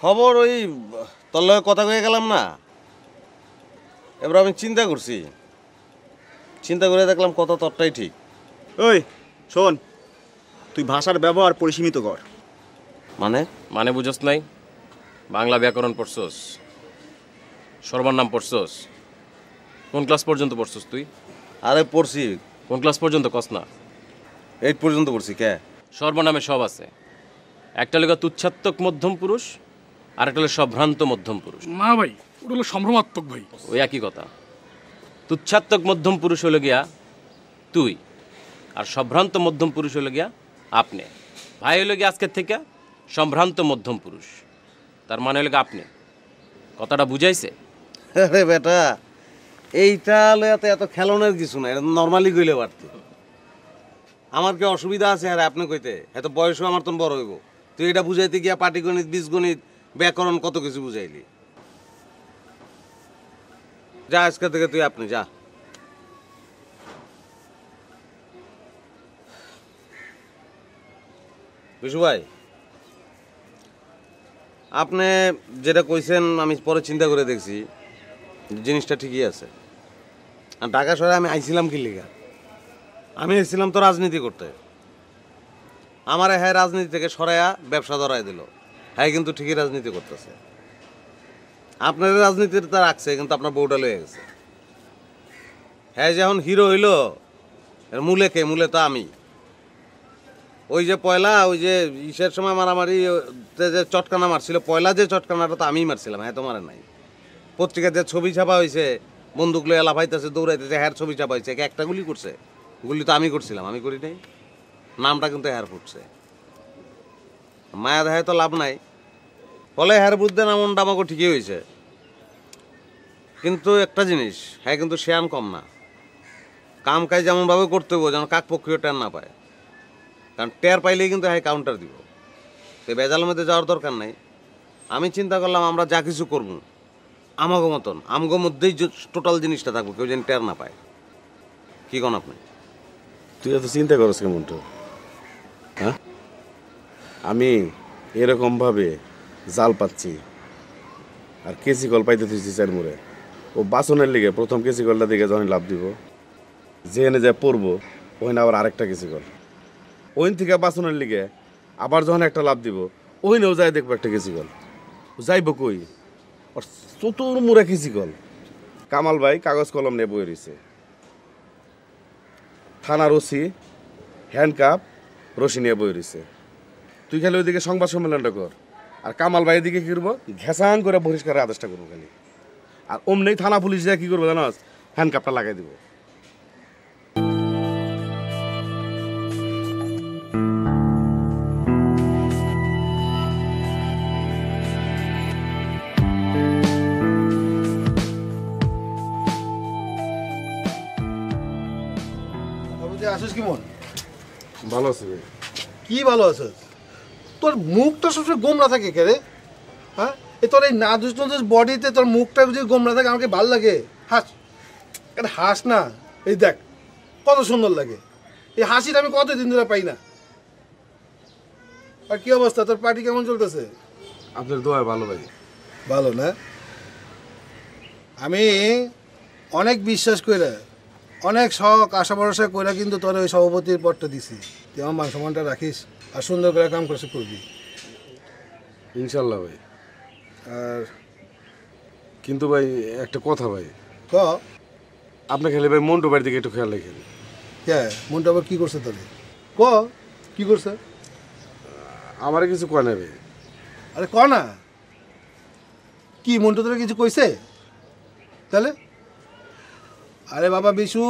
খবর ওই তোর লগে কথা কয়ে গেলাম না, এবার আমি চিন্তা করছি, চিন্তা করে দেখলাম কথা তোরটাই ঠিক। ওই শোন, তুই ভাষার ব্যবহার পরিসীমিত কর। মানে মানে বুঝস নাই? বাংলা ব্যাকরণ পড়ছস, সর্বনাম পড়ছস? কোন ক্লাস পর্যন্ত পড়ছস তুই? আরে পড়ছি। কোন ক্লাস পর্যন্ত কস না? 8 পর্যন্ত পড়ছি। কে? সর্বনামে সব আছে। একটা লেখা তুচ্ছাত্মক মধ্যম পুরুষ, আর একটা হলো সভ্রান্ত মধ্যম পুরুষ। না ভাই, ওটা হলো সম্ভ্রমাত্মক ভাই। ওই একই কথা। তুচ্ছাত্মক মধ্যম পুরুষ হলো গিয়া তুই, আর সভ্রান্ত মধ্যম পুরুষ হলো গিয়া আপনি। ভাই হলো গিয়া আজকের থেকে সম্ভ্রান্ত মধ্যম পুরুষ, তার মানে হলো গিয়া আপনি। কথাটা বুঝাইছে? আরে বেটা, এইটা এত খেলনের কিছু না, এটা নর্মালি কইলে পারত। আমার কি অসুবিধা আছে আরে আপনি কইতে? এত বয়সও আমার তো বড় হইব, তুই এটা বুঝাইতে গিয়া পাটিগণিত, বীজগণিত, ব্যাকরণ কত কিছু বুঝাইলি। যা আজকে থেকে তুই আপনি যা। বিশু ভাই, আপনি যেটা কইছেন আমি পরে চিন্তা করে দেখছি, জিনিসটা ঠিকই আছে। আর ঢাকা শহরে আমি আইছিলাম কি লিগা? আমি এসেছিলাম তো রাজনীতি করতে। আমার হ্যাঁ রাজনীতি থেকে সরাইয়া ব্যবসা ধরাই দিল। হ্যাঁ কিন্তু ঠিকই রাজনীতি করতেছে। আপনার রাজনীতিটা রাখছে, কিন্তু আপনার বউটা লয়ে গেছে। হ্যাঁ যে এখন হিরো হইল, এর মূলে কে? মূলে তো আমি। ওই যে পয়লা, ওই যে ইসের সময় মারামারি যে চটকানা মারছিল, পয়লা যে চটকানাটা তো আমিই মারছিলাম, হ্যাঁ তো মারে নাই। পত্রিকায় যে ছবি ছাপা হয়েছে, বন্দুক লয়ে লাফাইতেছে, দৌড়াইতেছে, হ্যার ছবি ছাপা হয়েছে, একটা গুলি করছে। গুলি তো আমি করছিলাম, আমি করি নাই। নামটা কিন্তু হ্যার ফুটছে। মায়া দেখায় তো লাভ নাই। ফলে হ্যার বুদ্ধে নামনটা আমাকে ঠিকই হয়েছে। কিন্তু একটা জিনিস, হ্যাঁ কিন্তু শেয়ান কম না। কাম কাজ যেমনভাবে করতে হবো যেন কাক পক্ষীয় টের না পায়। কারণ টের পাইলেই কিন্তু হ্যাঁ কাউন্টার দিব। তো বেজালের মধ্যে যাওয়ার দরকার নাই। আমি চিন্তা করলাম আমরা যা কিছু করবো আমাগো মতন, আমগো মধ্যেই টোটাল জিনিসটা থাকবো, কেউ যেন টের না পায়। কি কোন আপনি? তুই এত চিন্তা করছ কেমন? হ্যাঁ, আমি এরকমভাবে জাল পাচ্ছি আর কেসি কল পাইতে তুইছি চার মুড়ে। ও বাসনের লিগে প্রথম কেসি কলটা দিকে যখন লাভ দিব, যেখানে যা পড়বো ওখানে আবার আরেকটা কেসি কল, ওইন থেকে বাসনের লিগে আবার যখন একটা লাভ দিব ওইনেও যাই দেখবো একটা কেসি কল। যাইব কই? আর চতুর মুড়া কেসি কল। কামাল ভাই কাগজ কলম নিয়ে বই রয়েছে, থানার ওসি হ্যান্ডকাপ রশি নিয়ে বই রয়েছে। তুই খালি ওইদিকে সংবাদ সম্মেলনটা কর, আর কামাল ভাইয়ের দিকে কী করবো, ঘেঁষাং করে বহিষ্কারের আদেশটা করবো খালি। আর অমনি থানা পুলিশ যা কী করবো জানাস, হ্যান্ডকাপটা লাগাই দিব। আসিস কেমন? ভালো আছে ভাই। কি ভালো আছিস? তোর মুখটা সবসময় গোমরা থাকে কে রে? হ্যাঁ, তোর এই নাদুস নাদুস বডিতে তোর মুখটা যদি গোমরা থাকে আমাকে ভালো লাগে। হাস, এটা হাস না। এই দেখ কত সুন্দর লাগে। এই হাসিটা আমি কতদিন ধরে পাই না। আর কি অবস্থা, তোর পার্টি কেমন চলতেছে? আপনার দোয়া ভালো ভাই। ভালো না? আমি অনেক বিশ্বাস করে, অনেক শখ আশা ভরসা করে কিন্তু তোর ওই সভাপতির পদটা দিছি। তুই আমার মান সম্মানটা রাখিস আর সুন্দর করে কাম করছে করবি ইনশাল্লাহ ভাই। আর কিন্তু ভাই একটা কথা ভাই, ক আপনি খেলে ভাই মন্টু বাড়ির দিকে একটু খেয়াল রাখেন। কে মনটা আবার কী করছে তাহলে? ক কী করছে? আমারে কিছু কয় না ভাই। আরে ক না, কি মন্টু তোরা কিছু কইছে তাহলে? আরে বাবা বিশু,